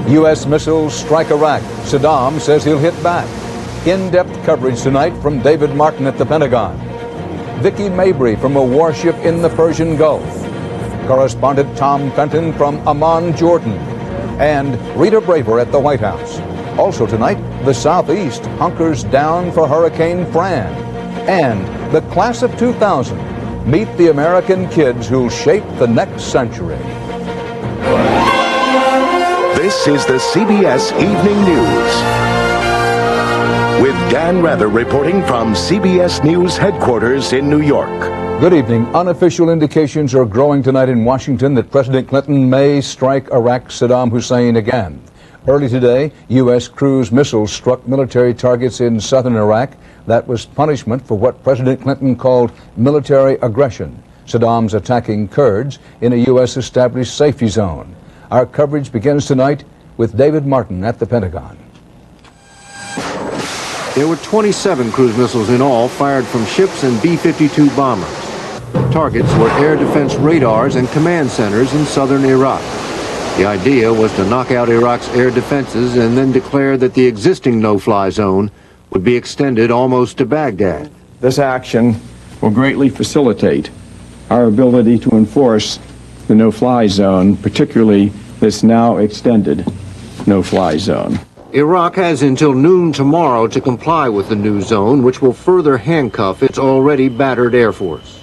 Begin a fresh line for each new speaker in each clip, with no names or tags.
U.S. missiles strike Iraq. Saddam says he'll hit back. In-depth coverage tonight from David Martin at the Pentagon. Vicki Mabry from a warship in the Persian Gulf. Correspondent Tom Fenton from Amman, Jordan. And Rita Braver at the White House. Also tonight, the Southeast hunkers down for Hurricane Fran. And the class of 2000. Meet the American kids who'll shape the next century.
This is the CBS Evening News. With Dan Rather reporting from CBS News headquarters in New York.
Good evening. Unofficial indications are growing tonight in Washington that President Clinton may strike Iraq's Saddam Hussein again. Early today, U.S. cruise missiles struck military targets in southern Iraq. That was punishment for what President Clinton called military aggression. Saddam's attacking Kurds in a U.S. established safety zone. Our coverage begins tonight with David Martin at the Pentagon.
There were 27 cruise missiles in all fired from ships and B-52 bombers. Targets were air defense radars and command centers in southern Iraq. The idea was to knock out Iraq's air defenses and then declare that the existing no-fly zone would be extended almost to Baghdad.
This action will greatly facilitate our ability to enforce the no-fly zone, particularly this now extended no-fly zone.
Iraq has until noon tomorrow to comply with the new zone, which will further handcuff its already battered Air Force.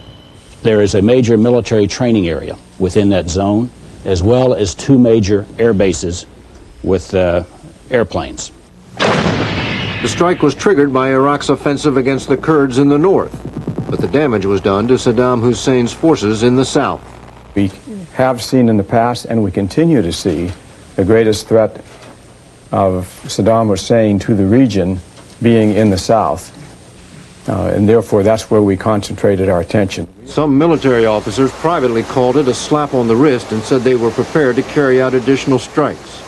There is a major military training area within that zone, as well as two major air bases with airplanes.
The strike was triggered by Iraq's offensive against the Kurds in the north, but the damage was done to Saddam Hussein's forces in the south.
We have seen in the past, and we continue to see, the greatest threat of Saddam Hussein to the region being in the south. And therefore, that's where we concentrated our attention.
Some military officers privately called it a slap on the wrist and said they were prepared to carry out additional strikes.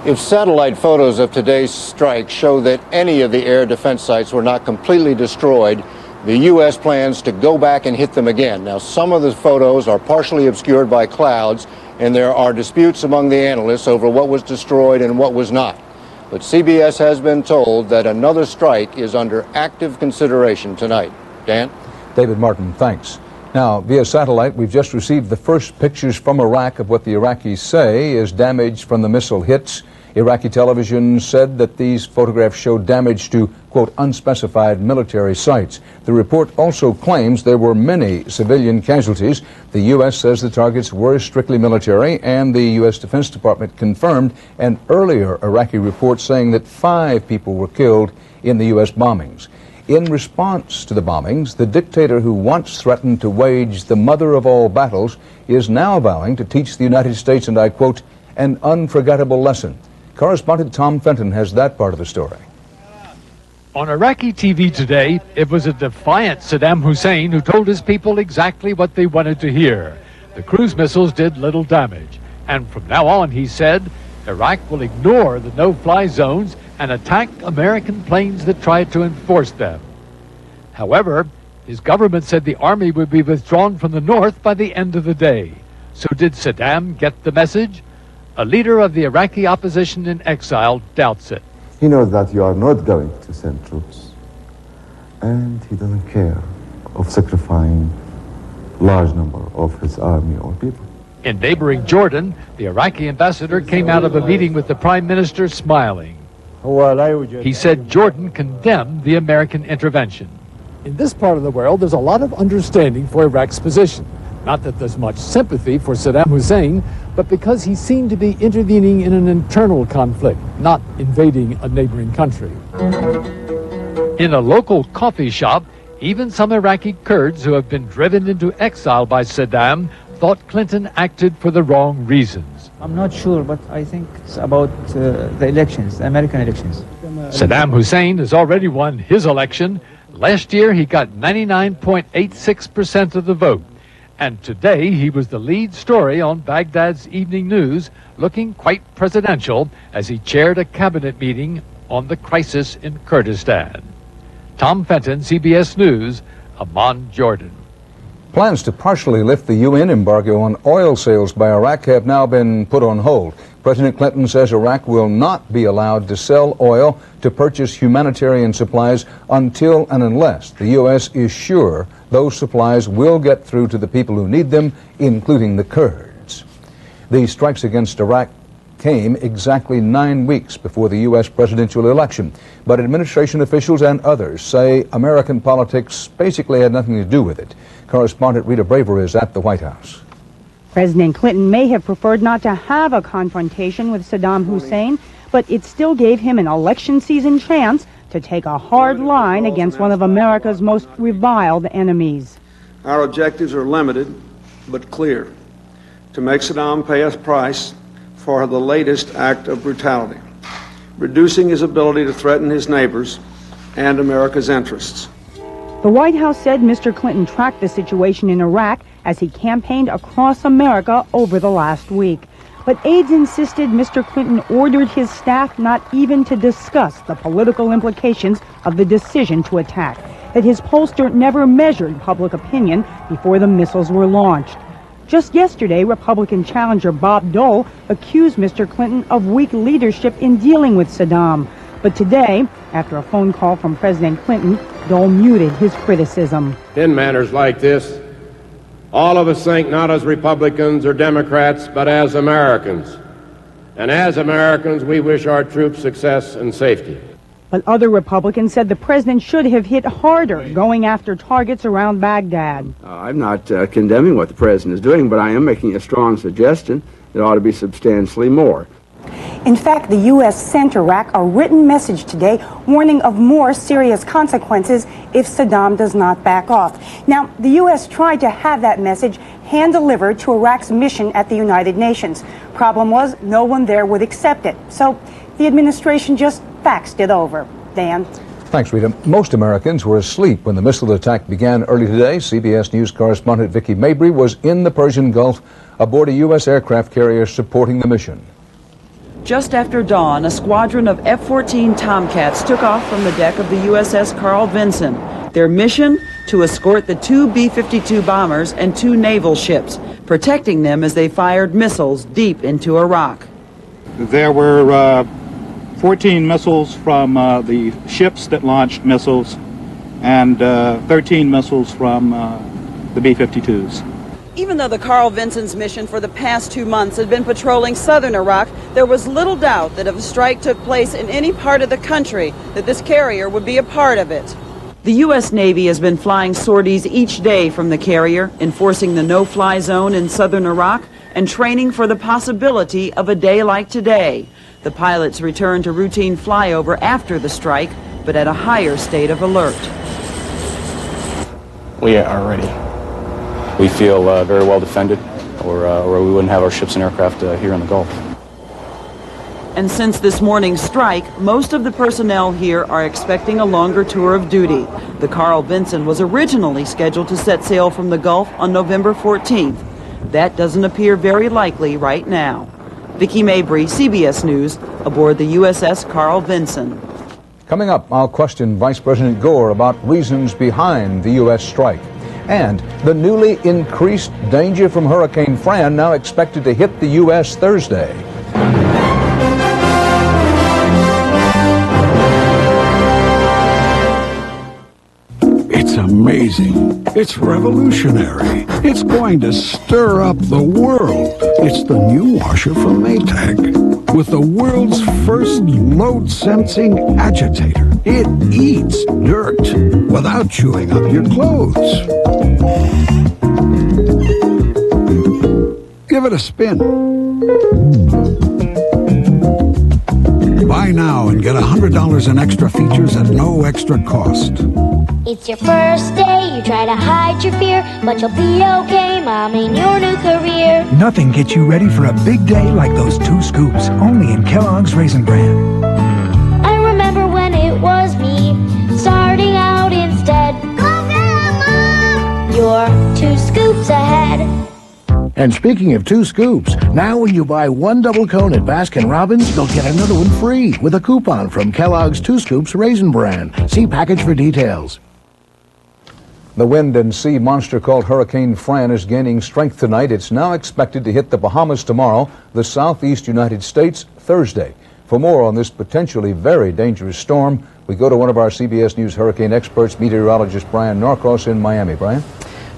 If satellite photos of today's strike show that any of the air defense sites were not completely destroyed, the U.S. plans to go back and hit them again. Now, some of the photos are partially obscured by clouds, and there are disputes among the analysts over what was destroyed and what was not. But CBS has been told that another strike is under active consideration tonight. Dan?
David Martin, thanks. Now, via satellite, we've just received the first pictures from Iraq of what the Iraqis say is damage from the missile hits. Iraqi television said that these photographs show damage to, quote, unspecified military sites. The report also claims there were many civilian casualties. The U.S. says the targets were strictly military, and the U.S. Defense Department confirmed an earlier Iraqi report saying that 5 people were killed in the U.S. bombings. In response to the bombings, the dictator who once threatened to wage the mother of all battles is now vowing to teach the United States, and I quote, an unforgettable lesson. Correspondent Tom Fenton has that part of the story.
On Iraqi TV today, it was a defiant Saddam Hussein who told his people exactly what they wanted to hear. The cruise missiles did little damage. And from now on, he said, Iraq will ignore the no-fly zones and attack American planes that try to enforce them. However, his government said the army would be withdrawn from the north by the end of the day. So did Saddam get the message? A leader of the Iraqi opposition in exile doubts it.
He knows that you are not going to send troops, and he doesn't care of sacrificing large number of his army or people.
In neighboring Jordan, the Iraqi ambassador came out of a meeting with the prime minister smiling. He said Jordan condemned the American intervention. In this part of the world, there's a lot of understanding for Iraq's position. Not that there's much sympathy for Saddam Hussein, but because he seemed to be intervening in an internal conflict, not invading a neighboring country. In a local coffee shop, even some Iraqi Kurds who have been driven into exile by Saddam thought Clinton acted for the wrong reasons.
I'm not sure, but I think it's about the elections, the American elections.
Saddam Hussein has already won his election. Last year, he got 99.86% of the vote. And today, he was the lead story on Baghdad's evening news, looking quite presidential as he chaired a cabinet meeting on the crisis in Kurdistan. Tom Fenton, CBS News, Amman, Jordan.
Plans to partially lift the UN embargo on oil sales by Iraq have now been put on hold. President Clinton says Iraq will not be allowed to sell oil to purchase humanitarian supplies until and unless the U.S. is sure those supplies will get through to the people who need them, including the Kurds. The strikes against Iraq came exactly 9 weeks before the U.S. presidential election. But administration officials and others say American politics basically had nothing to do with it. Correspondent Rita Braver is at the White House.
President Clinton may have preferred not to have a confrontation with Saddam Hussein, but it still gave him an election season chance to take a hard line against one of America's most reviled enemies.
Our objectives are limited but clear: to make Saddam pay a price for the latest act of brutality, reducing his ability to threaten his neighbors and America's interests.
The White House said Mr. Clinton tracked the situation in Iraq as he campaigned across America over the last week. But aides insisted Mr. Clinton ordered his staff not even to discuss the political implications of the decision to attack, that his pollster never measured public opinion before the missiles were launched. Just yesterday, Republican challenger Bob Dole accused Mr. Clinton of weak leadership in dealing with Saddam. But today, after a phone call from President Clinton, Dole muted his criticism.
In matters like this, all of us think not as Republicans or Democrats, but as Americans. And as Americans, we wish our troops success and safety.
But other Republicans said the president should have hit harder, going after targets around Baghdad.
I'm not condemning what the president is doing, but I am making a strong suggestion that ought to be substantially more.
In fact, the U.S. sent Iraq a written message today warning of more serious consequences if Saddam does not back off. Now, the U.S. tried to have that message hand-delivered to Iraq's mission at the United Nations. Problem was, no one there would accept it. So the administration just faxed it over. Dan?
Thanks, Rita. Most Americans were asleep when the missile attack began early today. CBS News correspondent Vicki Mabry was in the Persian Gulf aboard a U.S. aircraft carrier supporting the mission.
Just after dawn, a squadron of F-14 Tomcats took off from the deck of the USS Carl Vinson. Their mission? To escort the 2 B-52 bombers and 2 naval ships, protecting them as they fired missiles deep into Iraq.
There were 14 missiles from the ships that launched missiles and 13 missiles from the B-52s.
Even though the Carl Vinson's mission for the past 2 months had been patrolling southern Iraq, there was little doubt that if a strike took place in any part of the country, that this carrier would be a part of it. The U.S. Navy has been flying sorties each day from the carrier, enforcing the no-fly zone in southern Iraq and training for the possibility of a day like today. The pilots returned to routine flyover after the strike, but at a higher state of alert.
We are ready. We feel very well defended, or we wouldn't have our ships and aircraft here in the Gulf.
And since this morning's strike, most of the personnel here are expecting a longer tour of duty. The Carl Vinson was originally scheduled to set sail from the Gulf on November 14th. That doesn't appear very likely right now. Vicki Mabry, CBS News, aboard the USS Carl Vinson.
Coming up, I'll question Vice President Gore about reasons behind the U.S. strike. And the newly increased danger from Hurricane Fran now expected to hit the U.S. Thursday.
It's amazing. It's revolutionary. It's going to stir up the world. It's the new washer from Maytag. With the world's first load-sensing agitator. It eats dirt without chewing up your clothes. Give it a spin. Buy now and get $100 in extra features at no extra cost.
It's your first day, you try to hide your fear, but you'll be okay, Mom, in your new career.
Nothing gets you ready for a big day like those 2 scoops, only in Kellogg's Raisin Bran.
I remember when it was me, starting out instead. Go get 'em, Mom! You're 2 scoops ahead.
And speaking of 2 scoops, now when you buy 1 double cone at Baskin-Robbins, you'll get another one free with a coupon from Kellogg's 2 Scoops Raisin Bran. See package for details.
The wind and sea monster called Hurricane Fran is gaining strength tonight. It's now expected to hit the Bahamas tomorrow, the southeast United States Thursday. For more on this potentially very dangerous storm, we go to one of our CBS News hurricane experts, meteorologist Brian Norcross in Miami. Brian?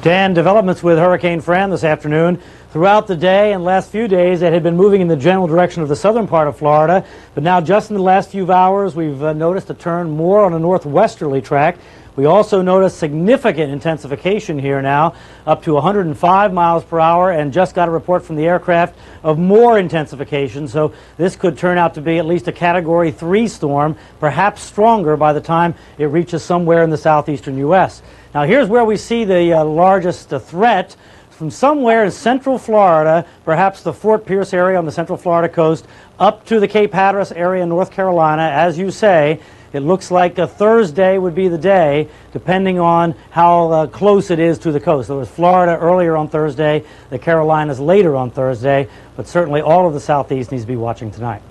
Dan, developments with Hurricane Fran this afternoon. Throughout the day and last few days, it had been moving in the general direction of the southern part of Florida. But now, just in the last few hours, we've noticed a turn more on a northwesterly track. We also noticed significant intensification here now, up to 105 miles per hour, and just got a report from the aircraft of more intensification. So this could turn out to be at least a Category 3 storm, perhaps stronger by the time it reaches somewhere in the southeastern U.S. Now, here's where we see the largest threat. From somewhere in central Florida, perhaps the Fort Pierce area on the central Florida coast, up to the Cape Hatteras area in North Carolina. As you say, it looks like a Thursday would be the day, depending on how close it is to the coast. There was Florida earlier on Thursday, the Carolinas later on Thursday, but certainly all of the southeast needs to be watching tonight.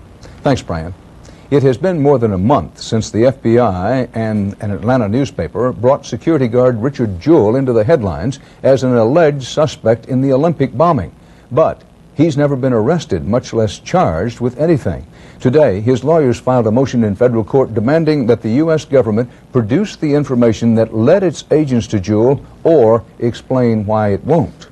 Thanks, Brian. It has been more than a month since the FBI and an Atlanta newspaper brought security guard Richard Jewell into the headlines as an alleged suspect in the Olympic bombing. But he's never been arrested, much less charged with anything. Today, his lawyers filed a motion in federal court demanding that the U.S. government produce the information that led its agents to Jewell or explain why it won't.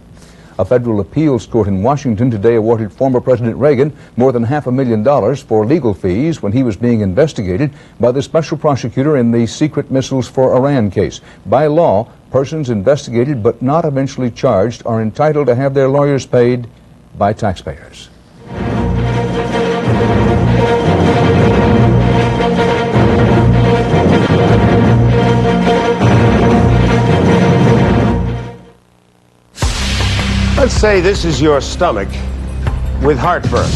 A federal appeals court in Washington today awarded former President Reagan more than $500,000 for legal fees when he was being investigated by the special prosecutor in the secret missiles for Iran case. By law, persons investigated but not eventually charged are entitled to have their lawyers paid by taxpayers.
Let's say this is your stomach with heartburn.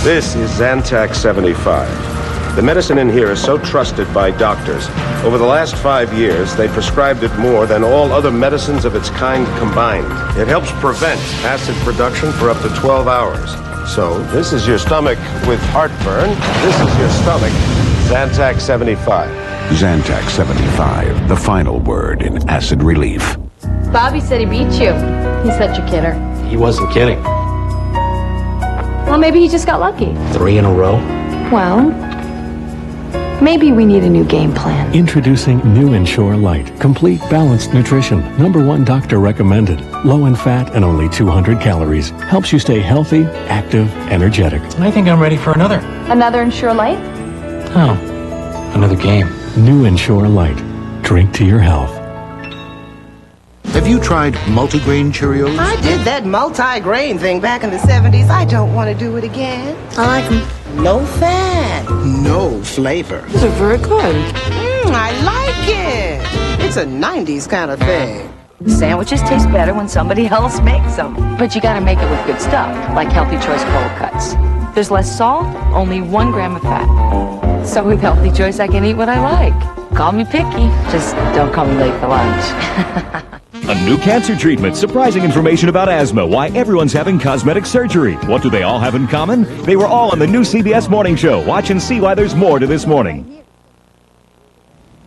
This is Zantac 75. The medicine in here is so trusted by doctors. Over the last 5 years, they prescribed it more than all other medicines of its kind combined. It helps prevent acid production for up to 12 hours. So this is your stomach with heartburn. This is your stomach, Zantac 75.
Zantac 75, the final word in acid relief.
Bobby said he beat you. He's such a kidder.
He wasn't kidding.
Well, maybe he just got lucky.
3 in a row.
Well, maybe we need a new game plan.
Introducing new Ensure Light. Complete balanced nutrition. #1 doctor recommended. Low in fat and only 200 calories. Helps you stay healthy, active, energetic.
I think I'm ready for another.
Another Ensure Light?
Oh, another game.
New Ensure Light. Drink to your health.
Have you tried multigrain Cheerios?
I did that multi-grain thing back in the 70s. I don't want to do it again. I like them. No fat.
No flavor.
These are very good. I like it. It's a 90s kind of thing.
Sandwiches taste better when somebody else makes them. But you gotta make it with good stuff, like Healthy Choice Cold Cuts. There's less salt, only 1 gram of fat. So with Healthy Choice, I can eat what I like. Call me picky, just don't call me late for lunch.
A new cancer treatment, surprising information about asthma, why everyone's having cosmetic surgery. What do they all have in common? They were all on the new CBS Morning Show. Watch and see why there's more to this morning.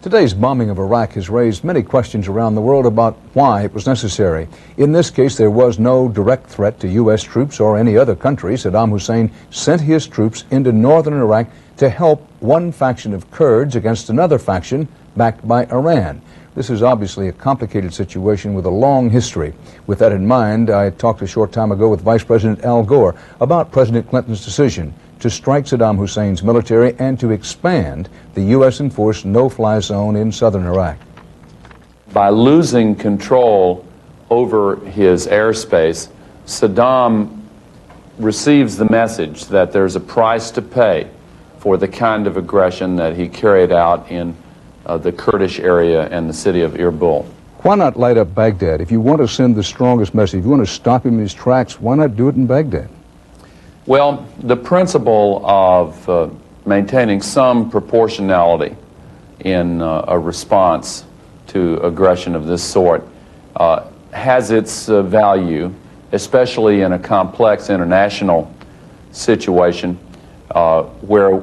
Today's bombing of Iraq has raised many questions around the world about why it was necessary. In this case, there was no direct threat to U.S. troops or any other country. Saddam Hussein sent his troops into northern Iraq to help one faction of Kurds against another faction backed by Iran. This is obviously a complicated situation with a long history. With that in mind, I talked a short time ago with Vice President Al Gore about President Clinton's decision to strike Saddam Hussein's military and to expand the U.S.-enforced no-fly zone in southern Iraq.
By losing control over his airspace, Saddam receives the message that there's a price to pay for the kind of aggression that he carried out in the Kurdish area and the city of Erbil.
Why not light up Baghdad? If you want to send the strongest message, if you want to stop him in his tracks, why not do it in Baghdad?
Well, the principle of maintaining some proportionality in a response to aggression of this sort has its value, especially in a complex international situation where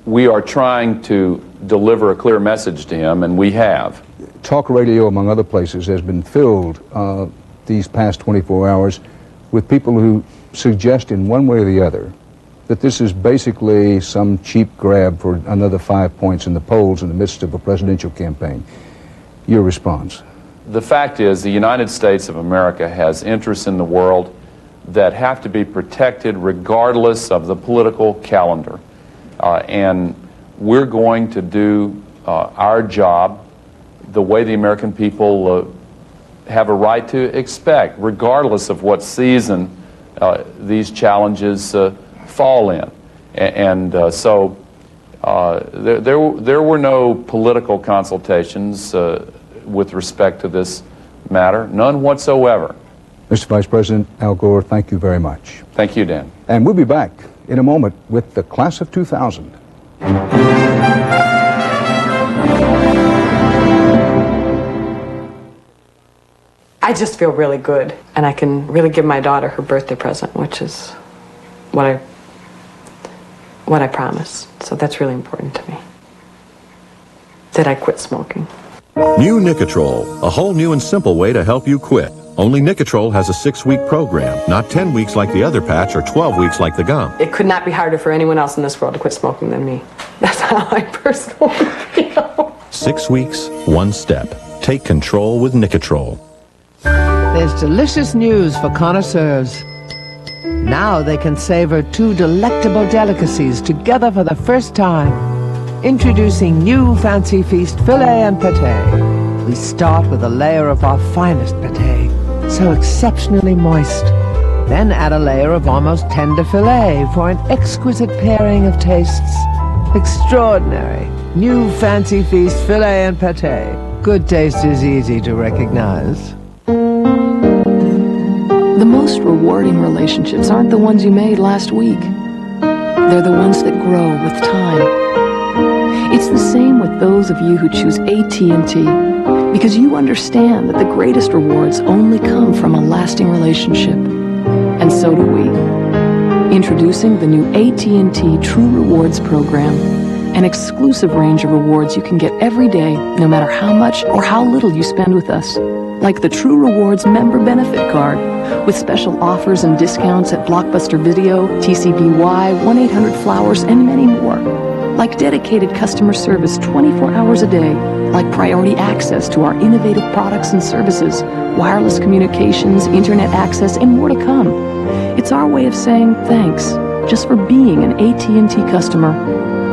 we are trying to deliver a clear message to him, and we have.
talk radio, among other places, has been filled these past 24 hours with people who suggest in one way or the other that this is basically some cheap grab for another 5 points in the polls in the midst of a presidential campaign. Your response?
The fact is, the United States of America has interests in the world that have to be protected regardless of the political calendar. And we're going to do our job the way the American people have a right to expect, regardless of what season these challenges fall in. So there were no political consultations with respect to this matter, none whatsoever.
Mr. Vice President Al Gore, thank you very much.
Thank you, Dan.
And we'll be back in a moment with the class of 2000.
I just feel really good, and I can really give my daughter her birthday present, which is what I promised. So that's really important to me, that I quit smoking.
New Nicotrol, a whole new and simple way to help you quit. Only Nicotrol has a 6-week program, not 10 weeks like the other patch or 12 weeks like the gum.
It could not be harder for anyone else in this world to quit smoking than me. That's how I personally feel.
6 weeks, 1 step. Take control with Nicotrol.
There's delicious news for connoisseurs. Now they can savor 2 delectable delicacies together for the first time. Introducing new Fancy Feast filet and pâté. We start with a layer of our finest pâté, so exceptionally moist. Then add a layer of almost tender filet for an exquisite pairing of tastes. Extraordinary. New Fancy Feast filet and pâté. Good taste is easy to recognize.
The most rewarding relationships aren't the ones you made last week. They're the ones that grow with time. It's the same with those of you who choose AT&T, because you understand that the greatest rewards only come from a lasting relationship. And so do we. Introducing the new AT&T True Rewards program, an exclusive range of rewards you can get every day, no matter how much or how little you spend with us. Like the True Rewards Member Benefit Card, with special offers and discounts at Blockbuster Video, TCBY, 1-800-Flowers, and many more. Like dedicated customer service 24 hours a day, like priority access to our innovative products and services, wireless communications, internet access, and more to come. It's our way of saying thanks, just for being an AT&T customer.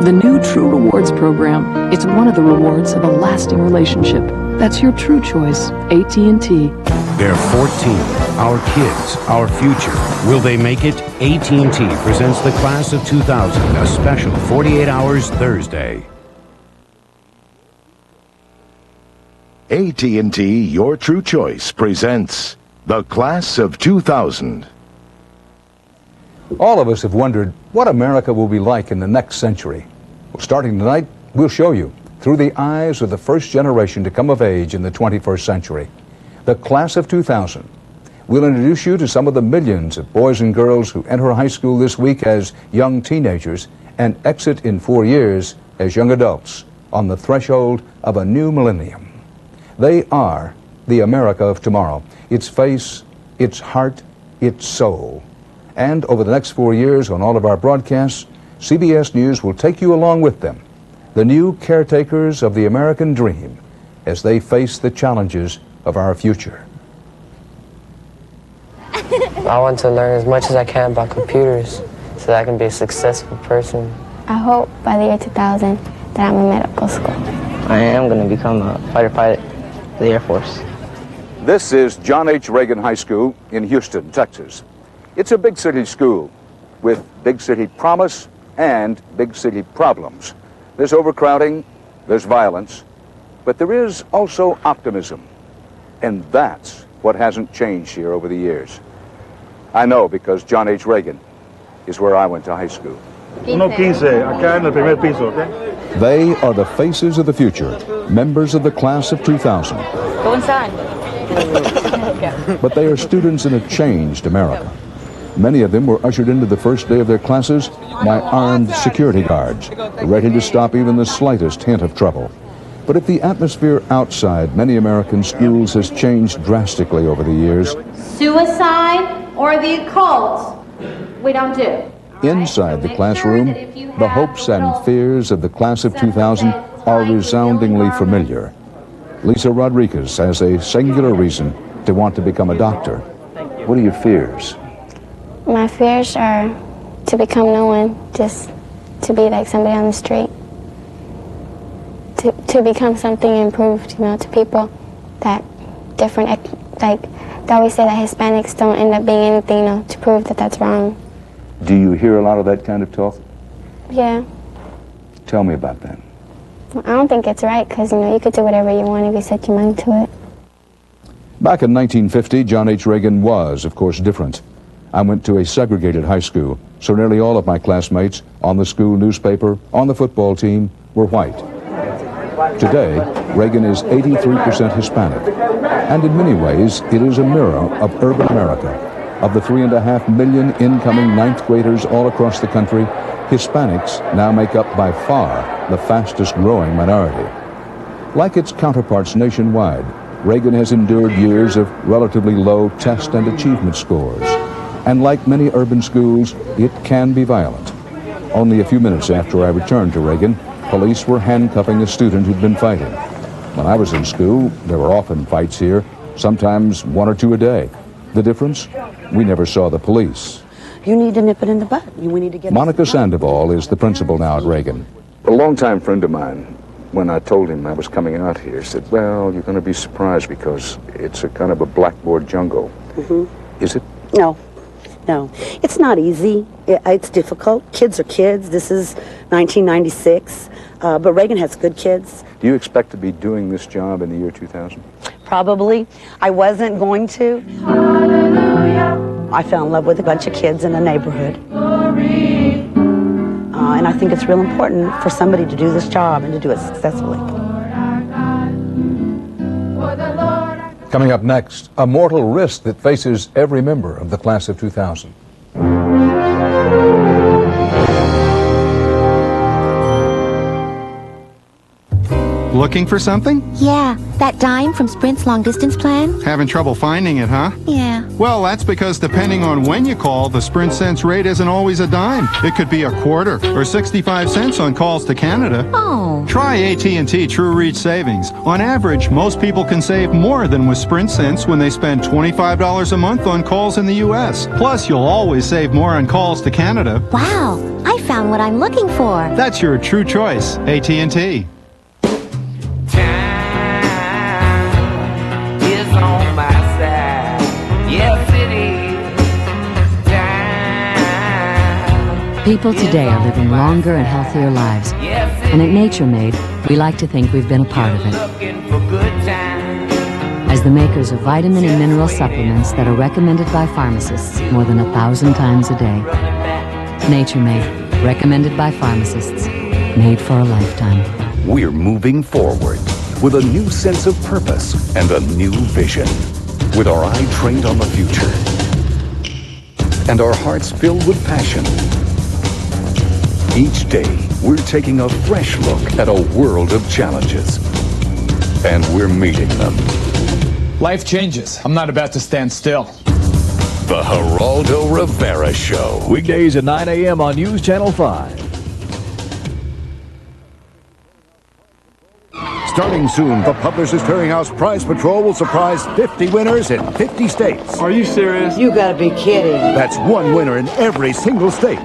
The new True Rewards program, it's one of the rewards of a lasting relationship. That's your true choice, AT&T.
They're 14. Our kids, our future. Will they make it? AT&T presents the Class of 2000, a special 48 hours Thursday.
AT&T, your true choice, presents the Class of 2000.
All of us have wondered what America will be like in the next century. Well, starting tonight, we'll show you through the eyes of the first generation to come of age in the 21st century. The Class of 2000. We'll introduce you to some of the millions of boys and girls who enter high school this week as young teenagers and exit in 4 years as young adults on the threshold of a new millennium. They are the America of tomorrow, its face, its heart, its soul. And over the next 4 years on all of our broadcasts, CBS News will take you along with them, the new caretakers of the American dream, as they face the challenges of our future.
I want to learn as much as I can about computers so that I can be a successful person.
I hope by the year 2000 that I'm in medical school.
I am going to become a fighter pilot of the Air Force.
This is John H. Reagan High School in Houston, Texas. It's a big city school with big city promise and big city problems. There's overcrowding, there's violence, but there is also optimism. And that's what hasn't changed here over the years. I know because John H. Reagan is where I went to high school.
1:15, acá en el primer piso, okay?
They are the faces of the future, members of the Class of 2000.
Go inside.
But they are students in a changed America. Many of them were ushered into the first day of their classes by armed security guards, ready to stop even the slightest hint of trouble. But if the atmosphere outside many American schools has changed drastically over the years,
suicide or the occult, we don't do.
inside the classroom, the hopes and fears of the class of 2000 are resoundingly familiar. Lisa Rodriguez has a singular reason to want to become a doctor. What are your fears?
My fears are to become no one, just to be like somebody on the street. To become something improved, you know, to people that different, like they always say that Hispanics don't end up being anything, you know, to prove that that's wrong.
Do you hear a lot of that kind of talk?
Yeah.
Tell me about that.
Well, I don't think it's right because, you know, you could do whatever you want if you set your mind to it.
Back in 1950, John H. Reagan was, of course, different. I went to a segregated high school, so nearly all of my classmates on the school newspaper, on the football team, were white. Today, Reagan is 83% Hispanic, and in many ways, it is a mirror of urban America. Of the 3.5 million incoming ninth graders all across the country, Hispanics now make up by far the fastest growing minority. Like its counterparts nationwide, Reagan has endured years of relatively low test and achievement scores. And like many urban schools, it can be violent. Only a few minutes after I returned to Reagan, police were handcuffing a student who'd been fighting. When I was in school, there were often fights here, sometimes 1 or 2 a day. The difference? We never saw the police.
You need to nip it in the bud. We need to get...
Monica Sandoval is the principal now at Reagan.
A longtime friend of mine, when I told him I was coming out here, said, well, you're going to be surprised because it's a kind of a blackboard jungle.
Mm-hmm.
Is it?
No. No. It's not easy. It's difficult. Kids are kids. This is 1996. But Reagan has good kids.
Do you expect to be doing this job in the year 2000?
Probably. I wasn't going to. Hallelujah. I fell in love with a bunch of kids in a neighborhood. And I think it's real important for somebody to do this job and to do it successfully.
Coming up next, a mortal risk that faces every member of the class of 2000.
Looking for something?
Yeah, that dime from Sprint's long distance plan.
Having trouble finding it, huh?
Yeah.
Well, that's because depending on when you call, the Sprint cents rate isn't always a dime. It could be a quarter or 65 cents on calls to Canada.
Oh.
Try AT&T True Reach Savings. On average, most people can save more than with Sprint cents when they spend $25 a month on calls in the U.S. Plus, you'll always save more on calls to Canada.
Wow, I found what I'm looking for.
That's your true choice, AT&T.
On my side. Yes, it is.
People today are living longer and healthier lives. And at Nature Made, we like to think we've been a part of it. As the makers of vitamin and mineral supplements that are recommended by pharmacists more than 1,000 times a day. Nature Made, recommended by pharmacists, made for a lifetime.
We're moving forward with a new sense of purpose and a new vision. With our eye trained on the future and our hearts filled with passion. Each day, we're taking a fresh look at a world of challenges. And we're meeting them.
Life changes. I'm not about to stand still.
The Geraldo Rivera Show.
Weekdays at 9 a.m. on News Channel 5.
Starting soon, the Publishers Clearinghouse Prize Patrol will surprise 50 winners in 50 states.
Are you serious?
You gotta be kidding.
That's one winner in every single state.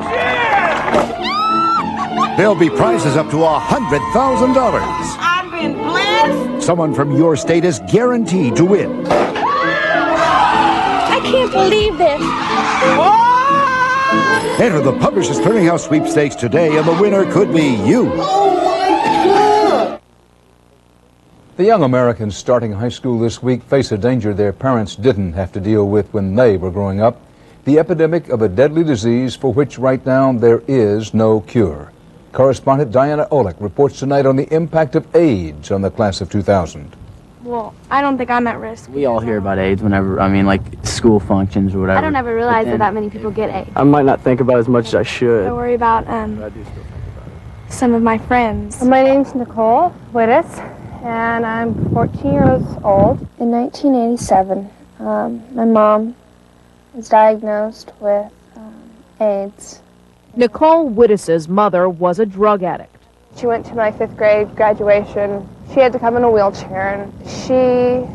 There'll be prizes up to $100,000.
I've been blessed.
Someone from your state is guaranteed to win.
I can't believe this.
Enter the Publishers Clearinghouse Sweepstakes today, and the winner could be you.
The young Americans starting high school this week face a danger their parents didn't have to deal with when they were growing up. The epidemic of a deadly disease for which right now there is no cure. Correspondent Diana Olick reports tonight on the impact of AIDS on the class of 2000.
Well, I don't think I'm at risk.
We all hear about AIDS whenever, like school functions or whatever.
I don't ever realize that many people get AIDS.
I might not think about it as much as I should.
I worry about some of my friends.
My name's Nicole Wittes,
and I'm 14 years old. In 1987, my mom was diagnosed with AIDS.
Nicole Wittes' mother was a drug addict.
She went to my 5th grade graduation. She had to come in a wheelchair, and she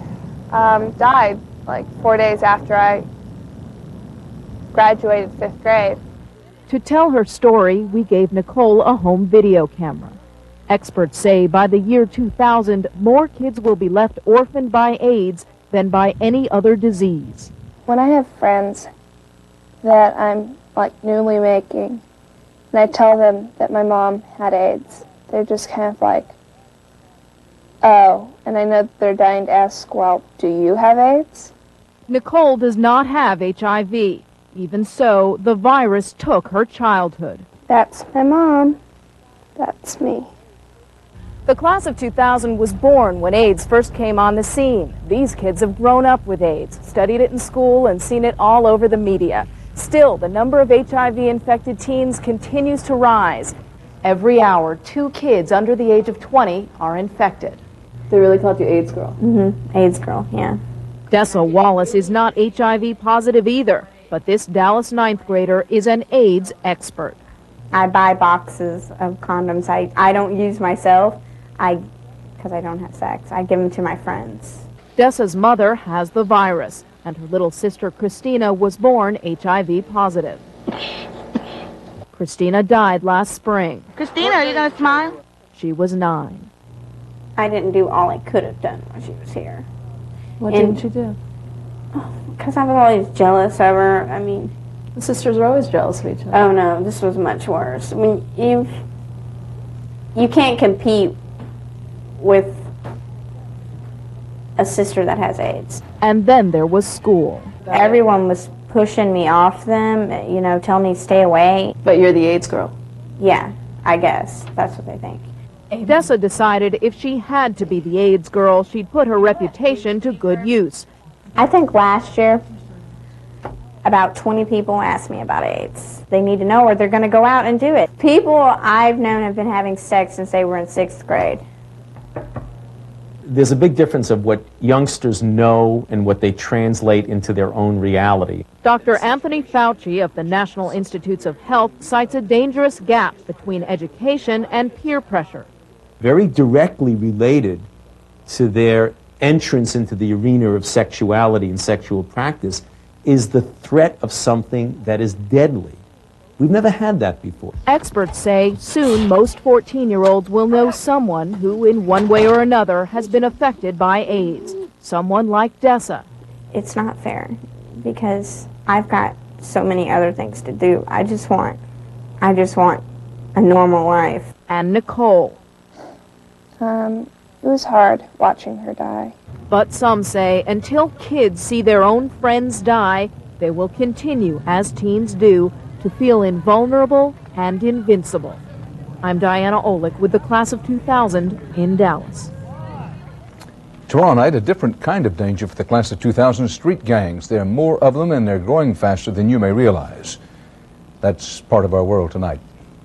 died like 4 days after I graduated 5th grade.
To tell her story, we gave Nicole a home video camera. Experts say by the year 2000, more kids will be left orphaned by AIDS than by any other disease.
When I have friends that I'm like newly making, and I tell them that my mom had AIDS, they're just kind of like, oh, and I know that they're dying to ask, well, do you have AIDS?
Nicole does not have HIV. Even so, the virus took her childhood.
That's my mom. That's me.
The class of 2000 was born when AIDS first came on the scene. These kids have grown up with AIDS, studied it in school, and seen it all over the media. Still, the number of HIV-infected teens continues to rise. Every hour, 2 kids under the age of 20 are infected.
They really called you AIDS girl.
Mm-hmm. AIDS girl, yeah.
Dessa Wallace is not HIV positive either, but this Dallas 9th grader is an AIDS expert.
I buy boxes of condoms. I don't use myself because I don't have sex. I give them to my friends.
Dessa's mother has the virus, and her little sister Christina was born HIV positive. Christina died last spring.
Christina, are you going to smile?
She was 9.
I didn't do all I could have done when she was here.
What didn't you do?
Because I was always jealous of her. I mean,
the sisters are always jealous of each other.
Oh no, this was much worse. I mean, you can't compete with a sister that has AIDS.
And then there was school.
Everyone was pushing me off them, you know, telling me to stay away.
But you're the AIDS girl.
Yeah, I guess. That's what they think.
Dessa decided if she had to be the AIDS girl, she'd put her reputation to good use.
I think last year, about 20 people asked me about AIDS. They need to know or they're going to go out and do it. People I've known have been having sex since they were in 6th grade.
There's a big difference of what youngsters know and what they translate into their own reality.
Dr. Anthony Fauci of the National Institutes of Health cites a dangerous gap between education and peer pressure.
Very directly related to their entrance into the arena of sexuality and sexual practice is the threat of something that is deadly. We've never had that before.
Experts say soon most 14-year-olds will know someone who, in one way or another, has been affected by AIDS. Someone like Dessa.
It's not fair because I've got so many other things to do. I just want a normal life.
And Nicole.
It was hard watching her die.
But some say until kids see their own friends die, they will continue, as teens do, to feel invulnerable and invincible. I'm Diana Olick with the class of 2000 in Dallas.
Tomorrow night, a different kind of danger for the class of 2000, street gangs. There are more of them and they're growing faster than you may realize. That's part of our world tonight.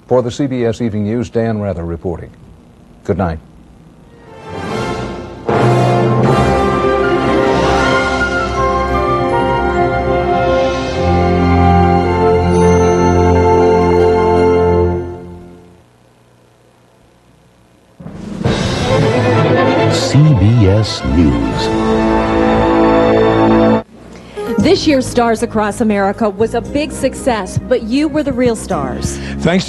For the CBS Evening News, Dan Rather reporting. Good night.
CBS News.
This year's Stars Across America was a big success, but you were the real stars.
Thanks